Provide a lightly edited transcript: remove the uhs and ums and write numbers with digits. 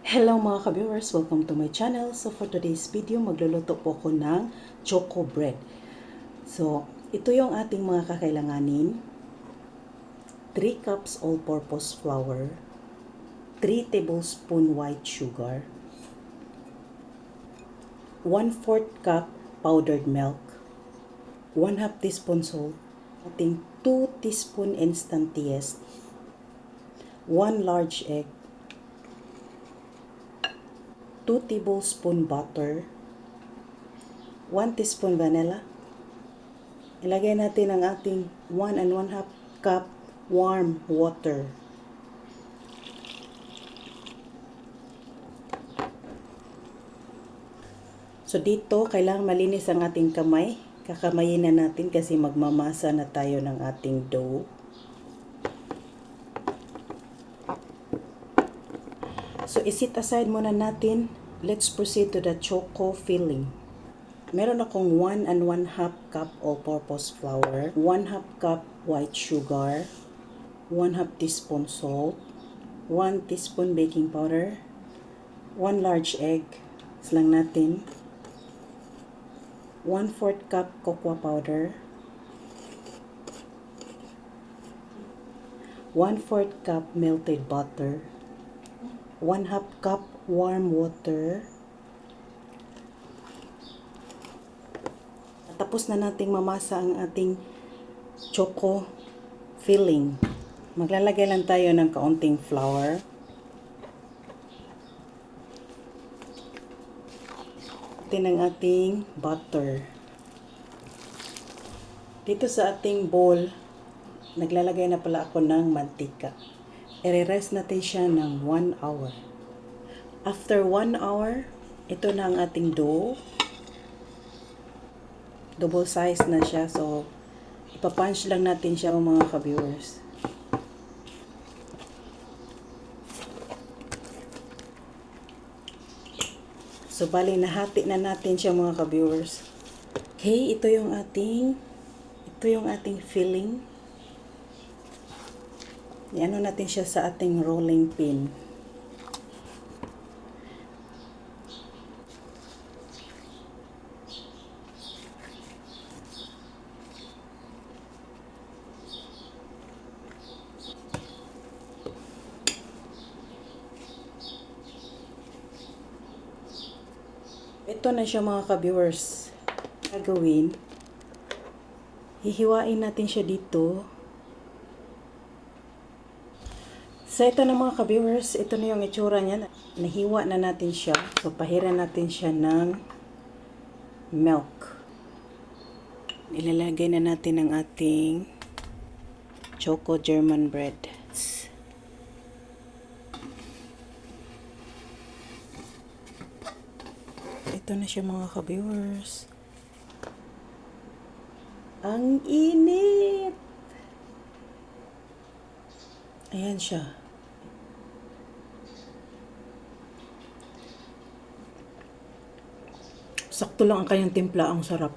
Hello mga ka-viewers! Welcome to my channel. So for today's video, magluluto po ako ng choco bread. So, ito yung ating mga kakailanganin. 3 cups all-purpose flour, 3 tablespoon white sugar, 1/4 cup powdered milk, 1/2 teaspoon salt, ating 2 teaspoon instant yeast, 1 large egg, 2 tablespoon butter, 1 teaspoon vanilla. Ilagay natin ang ating 1 and 1/2 cup warm water. So dito, kailangan malinis ang ating kamay. Kakamayin na natin kasi magmamasa na tayo ng ating dough. So, isit aside muna natin. Let's proceed to the choco filling. Meron akong 1 and 1/2 cup all-purpose flour, 1/2 cup white sugar, 1/2 teaspoon salt, 1 teaspoon baking powder, 1 large egg, islang natin, 1/4 cup cocoa powder, 1/4 cup melted butter, 1/2 cup warm water. Tapos na nating mamasa ang ating choco filling. Maglalagay lang tayo ng kaunting flour. Atin ang ating butter. Dito sa ating bowl, naglalagay na pala ako ng mantika. I-rest natin siya ng 1 hour. After 1 hour, ito na ang ating dough. Double size na siya. So, ipapunch lang natin siya mga ka-viewers. So, bali nahati na natin siya mga ka-viewers. Okay, ito yung ating filling. Iano natin siya sa ating rolling pin. Ito na siya mga ka-viewers. Gagawin, hihiwain natin siya dito. So, ito na mga ka-viewers, ito na yung itsura niya. Nahiwa na natin siya. So, pahiran natin siya ng milk. Ilalagay na natin ang ating choco German bread. Ito na siya mga ka-viewers. Ang init! Ayan siya. Sakto lang ang kanyang timpla, ang sarap.